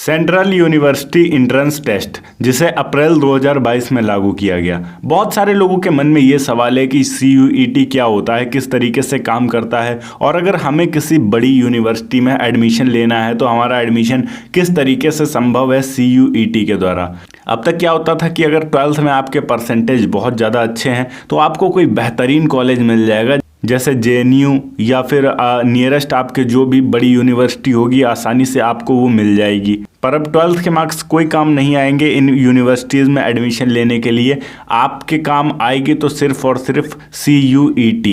Central university entrance test जिसे अप्रैल 2022 में लागू किया गया। बहुत सारे लोगों के मन में ये सवाल है कि CUET क्या होता है, किस तरीके से काम करता है, और अगर हमें किसी बड़ी यूनिवर्सिटी में एडमिशन लेना है तो हमारा एडमिशन किस तरीके से संभव है CUET के द्वारा। अब तक क्या होता था कि अगर 12th में आपके परसेंटेज बहुत ज़्यादा अच्छे हैं तो आपको कोई बेहतरीन कॉलेज मिल जाएगा, जैसे JNU या फिर नियरेस्ट आपके जो भी बड़ी यूनिवर्सिटी होगी आसानी से आपको वो मिल जाएगी। पर अब 12th के मार्क्स कोई काम नहीं आएंगे इन यूनिवर्सिटीज़ में एडमिशन लेने के लिए। आपके काम आएगी तो सिर्फ और सिर्फ CUET।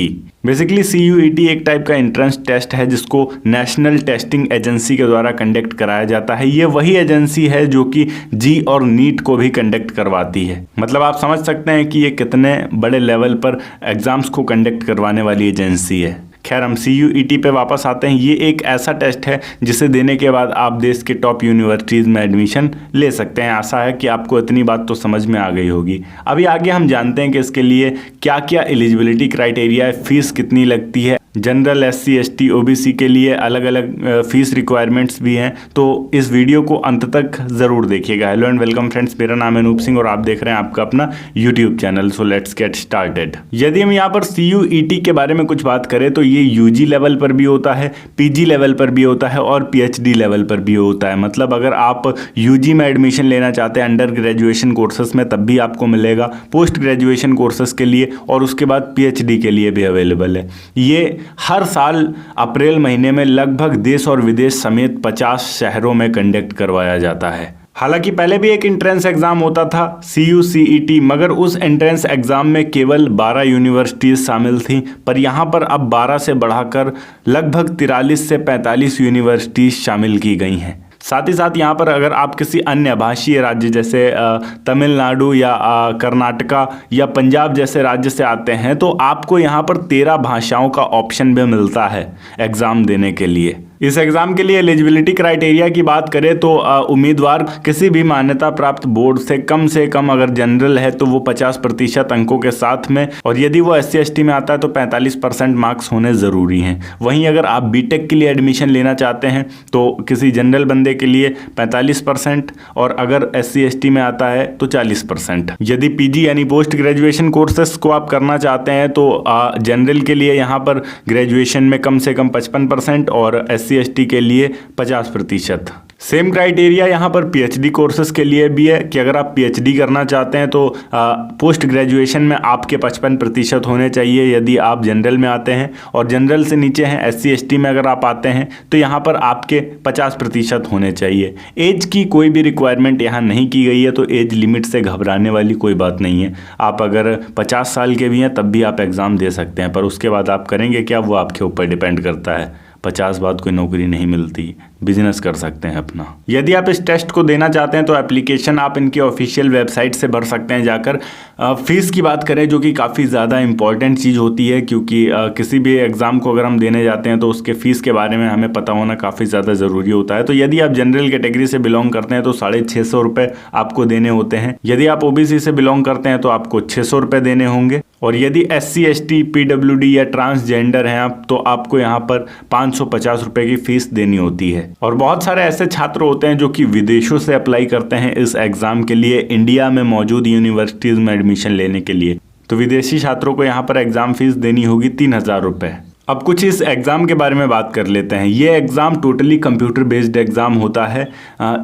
बेसिकली CUET एक टाइप का एंट्रेंस टेस्ट है जिसको नेशनल टेस्टिंग एजेंसी के द्वारा कंडक्ट कराया जाता है। ये वही एजेंसी है जो कि जी और नीट को भी कंडक्ट करवाती है। मतलब आप समझ सकते हैं कि ये कितने बड़े लेवल पर एग्जाम्स को कंडक्ट करवाने वाली एजेंसी है। खैर, हम CUET पे वापस आते हैं। ये एक ऐसा टेस्ट है जिसे देने के बाद आप देश के टॉप यूनिवर्सिटीज़ में एडमिशन ले सकते हैं। आशा है कि आपको इतनी बात तो समझ में आ गई होगी। अभी आगे हम जानते हैं कि इसके लिए क्या क्या एलिजिबिलिटी क्राइटेरिया है, फीस कितनी लगती है, जनरल SC ST OBC के लिए अलग अलग फीस रिक्वायरमेंट्स भी हैं। तो इस वीडियो को अंत तक ज़रूर देखिएगा। हेलो एंड वेलकम फ्रेंड्स, मेरा नाम है अनूप सिंह और आप देख रहे हैं आपका अपना YouTube channel. So let's get started. यदि हम यहाँ पर CUET के बारे में कुछ बात करें तो ये UG लेवल पर भी होता है, PG लेवल पर भी होता है और PhD लेवल पर भी होता है। मतलब अगर आप UG में एडमिशन लेना चाहते हैं अंडर ग्रेजुएशन कोर्सेज में तब भी आपको मिलेगा, पोस्ट ग्रेजुएशन कोर्सेज के लिए और उसके बाद PhD के लिए भी अवेलेबल है। ये हर साल अप्रैल महीने में लगभग देश और विदेश समेत 50 शहरों में कंडक्ट करवाया जाता है। हालांकि पहले भी एक एंट्रेंस एग्जाम होता था CUCET, मगर उस एंट्रेंस एग्जाम में केवल 12 यूनिवर्सिटीज़ शामिल थी। पर यहाँ पर अब 12 से बढ़ाकर लगभग 43 से 45 यूनिवर्सिटीज़ शामिल की गई हैं। साथ ही साथ यहाँ पर अगर आप किसी अन्य भाषीय राज्य जैसे तमिलनाडु या कर्नाटका या पंजाब जैसे राज्य से आते हैं तो आपको यहाँ पर 13 भाषाओं का ऑप्शन भी मिलता है एग्ज़ाम देने के लिए। इस एग्ज़ाम के लिए एलिजिबिलिटी क्राइटेरिया की बात करें तो उम्मीदवार किसी भी मान्यता प्राप्त बोर्ड से कम अगर जनरल है तो वो 50% अंकों के साथ में, और यदि वो SC ST में आता है तो 45% मार्क्स होने ज़रूरी हैं। वहीं अगर आप BTech के लिए एडमिशन लेना चाहते हैं तो किसी जनरल बंदे के लिए 45% और अगर SC ST में आता है तो 40%। यदि PG यानी पोस्ट ग्रेजुएशन कोर्सेस को आप करना चाहते हैं तो जनरल के लिए यहाँ पर ग्रेजुएशन में कम से कम 55% और SC ST के लिए 50%। सेम क्राइटेरिया यहाँ पर PhD कोर्सेज के लिए भी है कि अगर आप PhD करना चाहते हैं तो पोस्ट ग्रेजुएशन में आपके 55% होने चाहिए यदि आप जनरल में आते हैं, और जनरल से नीचे हैं SC ST में अगर आप आते हैं तो यहाँ पर आपके 50% होने चाहिए। एज की कोई भी रिक्वायरमेंट यहाँ नहीं की गई है, तो एज लिमिट से घबराने वाली कोई बात नहीं है। आप अगर 50 साल के भी हैं तब भी आप एग्ज़ाम दे सकते हैं, पर उसके बाद आप करेंगे क्या वो आपके ऊपर डिपेंड करता है। 50 बाद कोई नौकरी नहीं मिलती, बिजनेस कर सकते हैं अपना। यदि आप इस टेस्ट को देना चाहते हैं तो एप्लीकेशन आप इनके ऑफिशियल वेबसाइट से भर सकते हैं जाकर। फीस की बात करें जो कि काफ़ी ज़्यादा इंपॉर्टेंट चीज़ होती है, क्योंकि किसी भी एग्ज़ाम को अगर हम देने जाते हैं तो उसके फ़ीस के बारे में हमें पता होना काफ़ी ज़्यादा ज़रूरी होता है। तो यदि आप जनरल कैटेगरी से बिलोंग करते हैं तो 650 रुपये आपको देने होते हैं। यदि आप OBC से बिलोंग करते हैं तो आपको 600 रुपये देने होंगे, और यदि SC ST PWD या ट्रांसजेंडर हैं आप तो आपको यहाँ पर 550 रुपये की फ़ीस देनी होती है। और बहुत सारे ऐसे छात्र होते हैं जो कि विदेशों से अप्लाई करते हैं इस एग्ज़ाम के लिए इंडिया में मौजूद यूनिवर्सिटीज़ में एडमिशन लेने के लिए। तो विदेशी छात्रों को यहाँ पर एग्ज़ाम फ़ीस देनी होगी 3000 रुपये। अब कुछ इस एग्ज़ाम के बारे में बात कर लेते हैं। ये exam totally computer based exam होता है।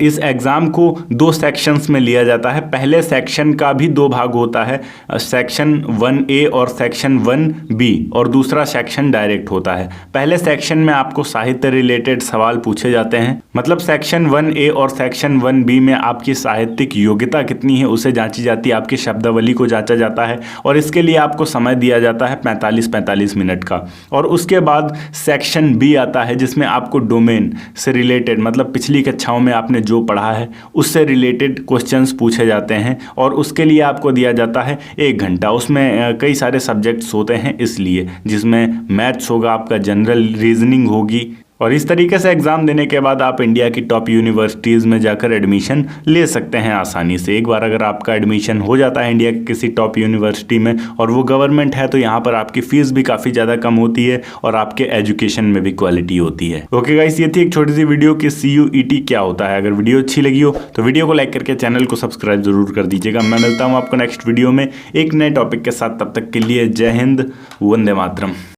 इस एग्ज़ाम को 2 सेक्शंस में लिया जाता है। पहले सेक्शन का भी 2 भाग होता है, सेक्शन 1A और सेक्शन 1B, और दूसरा सेक्शन डायरेक्ट होता है। पहले सेक्शन में आपको साहित्य रिलेटेड सवाल पूछे जाते हैं। मतलब सेक्शन 1A और सेक्शन 1B में आपकी साहित्यिक योग्यता कितनी है उसे जांची जाती है, आपकी शब्दावली को जांचा जाता है, और इसके लिए आपको समय दिया जाता है 45 मिनट का। और उसके बाद सेक्शन B आता है जिसमें आपको डोमेन से रिलेटेड, मतलब पिछली कक्षाओं में आपने जो पढ़ा है उससे रिलेटेड क्वेश्चंस पूछे जाते हैं, और उसके लिए आपको दिया जाता है 1 घंटा। उसमें कई सारे सब्जेक्ट्स होते हैं इसलिए, जिसमें मैथ्स होगा, आपका जनरल रीजनिंग होगी, और इस तरीके से एग्ज़ाम देने के बाद आप इंडिया की टॉप यूनिवर्सिटीज़ में जाकर एडमिशन ले सकते हैं आसानी से। एक बार अगर आपका एडमिशन हो जाता है इंडिया की किसी टॉप यूनिवर्सिटी में और वो गवर्नमेंट है, तो यहाँ पर आपकी फ़ीस भी काफ़ी ज़्यादा कम होती है और आपके एजुकेशन में भी क्वालिटी होती है। ओके गाइस, ये थी एक छोटी सी वीडियो कि CUET क्या होता है। अगर वीडियो अच्छी लगी हो तो वीडियो को लाइक करके चैनल को सब्सक्राइब जरूर कर दीजिएगा। मैं मिलता हूँ आपको नेक्स्ट वीडियो में एक नए टॉपिक के साथ। तब तक के लिए जय हिंद, वंदे मातरम।